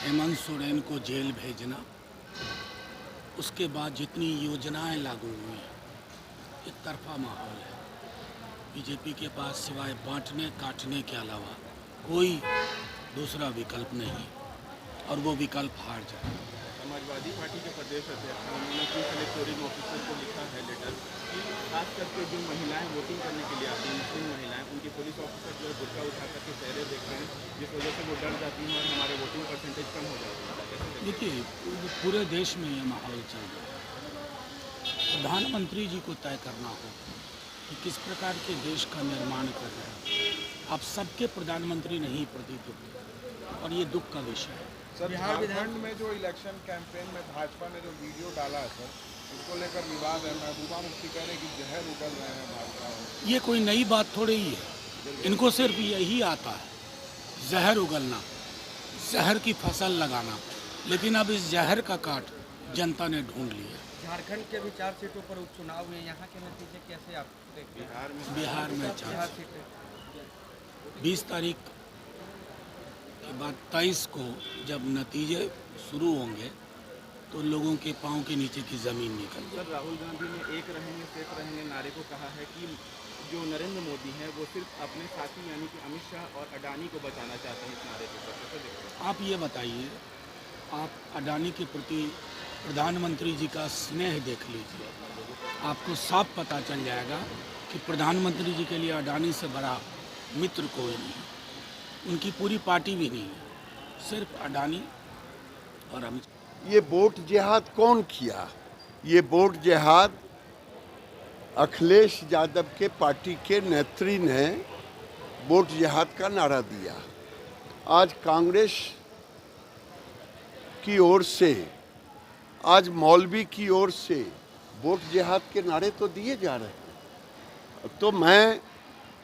हेमंत सोरेन को जेल भेजना, उसके बाद जितनी योजनाएं लागू हुई हैं, एक तरफा माहौल है। बीजेपी के पास सिवाय बांटने काटने के अलावा कोई दूसरा विकल्प नहीं और वो विकल्प हार जाए। समाजवादी पार्टी के प्रदेश अध्यक्ष उन्होंने चीफ इलेक्टोरल ऑफिसर को लिखा है लेटर कि खास करके जो महिलाएं वोटिंग करने के लिए आती हैं, मुस्लिम महिलाएं, उनकी पुलिस ऑफिसर जो है बुर्का उठा करके चेहरे देखते हैं, जिस वजह से वो डर जाती हैं और हमारे वोटिंग परसेंटेज कम हो जाती है। कैसे देखते हैं? देखिए, पूरे देश में ये माहौल चल रहा है। प्रधानमंत्री जी को तय करना हो कि किस प्रकार के देश का निर्माण कर रहे हैं। आप सबके प्रधानमंत्री नहीं प्रतीत होते और ये दुख का विषय है। सर, झारखंड में जो इलेक्शन कैंपेन में भाजपा ने जो वीडियो डाला है सर, उसको लेकर विवाद है। महबूबा मुफ्ती कह रहे हैं कि जहर उगल रहे हैं भाजपा। ये कोई नई बात थोड़ी ही है। इनको सिर्फ यही आता है, जहर उगलना, जहर की फसल लगाना। लेकिन अब इस जहर का काट जनता ने ढूंढ लिया। झारखंड के भी 4 सीटों पर उपचुनाव हुए, यहाँ के नतीजे कैसे आप देखते हैं? बिहार में 4 सीटें 20 तारीख के बाद 23 को जब नतीजे शुरू होंगे तो लोगों के पाँव के नीचे की ज़मीन निकल जाए। सर, राहुल गांधी ने एक रहेंगे सेफ रहेंगे नारे को कहा है कि जो नरेंद्र मोदी हैं वो सिर्फ अपने साथी यानी कि अमित शाह और अडानी को बचाना चाहते हैं इस नारे को। सर, कैसे देखते हैं? आप ये बताइए, आप अडानी के प्रति प्रधानमंत्री जी का स्नेह देख लीजिए, आपको साफ पता चल जाएगा कि प्रधानमंत्री जी के लिए अडानी से बड़ा मित्र कोई नहीं, उनकी पूरी पार्टी भी नहीं है, सिर्फ अडानी और अमित। ये वोट जिहाद कौन किया? ये वोट जिहाद अखिलेश यादव के पार्टी के नेत्री ने वोट जिहाद का नारा दिया। आज कांग्रेस की ओर से, आज मौलवी की ओर से वोट जिहाद के नारे तो दिए जा रहे हैं। तो मैं,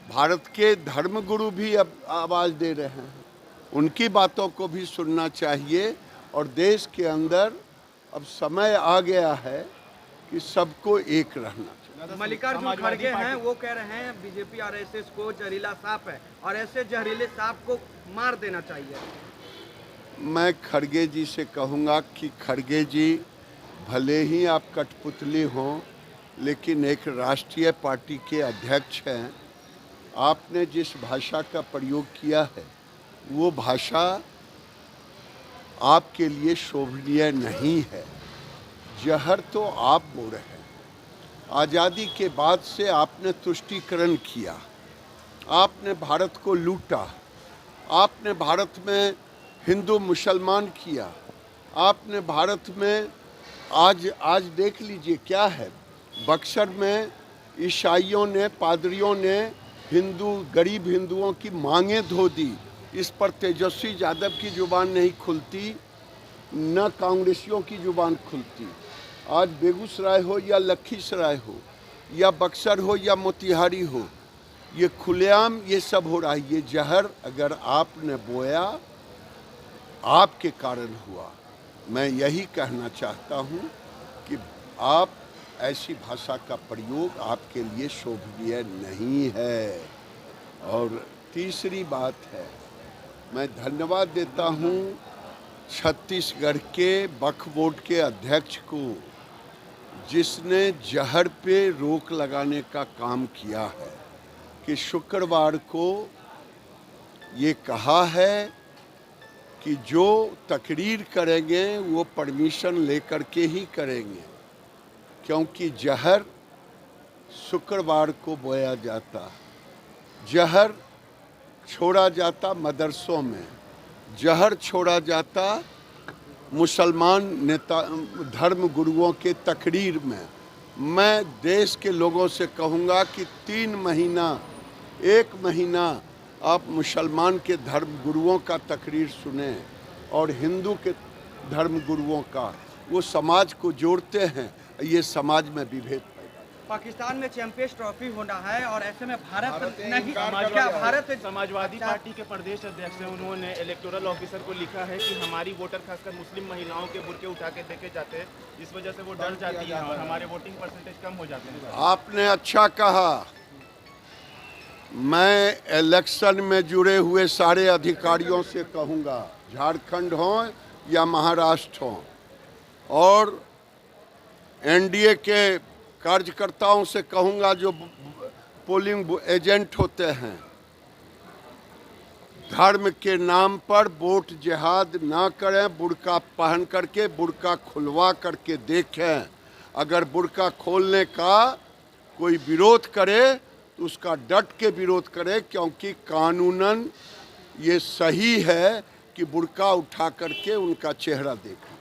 भारत के धर्मगुरु भी अब आवाज़ दे रहे हैं, उनकी बातों को भी सुनना चाहिए। और देश के अंदर अब समय आ गया है कि सबको एक रहना चाहिए। मल्लिकार्जुन खड़गे हैं, वो कह रहे हैं बीजेपी आरएसएस को जहरीला सांप है और ऐसे जहरीले सांप को मार देना चाहिए। मैं खड़गे जी से कहूँगा कि खड़गे जी, भले ही आप कठपुतली हों, लेकिन एक राष्ट्रीय पार्टी के अध्यक्ष हैं। आपने जिस भाषा का प्रयोग किया है वो भाषा आपके लिए शोभनीय नहीं है। जहर तो आप बोल रहे हैं। आज़ादी के बाद से आपने तुष्टीकरण किया, आपने भारत को लूटा, आपने भारत में हिंदू मुसलमान किया, आपने भारत में आज देख लीजिए क्या है। बक्सर में ईसाइयों ने, पादरियों ने गरीब हिंदुओं की मांगें धो दी। इस पर तेजस्वी यादव की जुबान नहीं खुलती, न कांग्रेसियों की जुबान खुलती। आज बेगूसराय हो या लखीसराय हो या बक्सर हो या मोतिहारी हो, ये खुलेआम ये सब हो रहा है। ये जहर अगर आपने बोया, आपके कारण हुआ। मैं यही कहना चाहता हूँ कि आप ऐसी भाषा का प्रयोग आपके लिए शोभनीय नहीं है। और तीसरी बात है, मैं धन्यवाद देता हूँ छत्तीसगढ़ के वक्फ बोर्ड के अध्यक्ष को, जिसने जहर पे रोक लगाने का काम किया है। कि शुक्रवार को ये कहा है कि जो तकरीर करेंगे वो परमिशन लेकर के ही करेंगे, क्योंकि जहर शुक्रवार को बोया जाता, जहर छोड़ा जाता मदरसों में, जहर छोड़ा जाता मुसलमान नेता धर्म गुरुओं के तकरीर में। मैं देश के लोगों से कहूँगा कि 3 महीना, 1 महीना आप मुसलमान के धर्म गुरुओं का तकरीर सुने और हिंदू के धर्म गुरुओं का। वो समाज को जोड़ते हैं, ये समाज में विभेद। पाकिस्तान में चैंपियंस ट्रॉफी होना है और ऐसे में भारत नहीं, भारत समाजवादी पार्टी के प्रदेश अध्यक्ष हैं, उन्होंने इलेक्टोरल ऑफिसर को लिखा है कि हमारी वोटर खासकर मुस्लिम महिलाओं के बुर्के उठा के देखे जाते हैं, इस वजह से वो डर जाती हैं और हमारे वोटिंग परसेंटेज कम हो जाते हैं। आपने अच्छा कहा। मैं इलेक्शन में जुड़े हुए सारे अधिकारियों से कहूँगा, झारखंड हो या महाराष्ट्र हो, और एनडीए के कार्यकर्ताओं से कहूँगा जो पोलिंग एजेंट होते हैं, धर्म के नाम पर वोट जिहाद ना करें। बुर्का पहन करके, बुर्का खुलवा करके देखें। अगर बुर्का खोलने का कोई विरोध करे तो उसका डट के विरोध करे, क्योंकि कानूनन ये सही है कि बुर्का उठा करके उनका चेहरा देखें।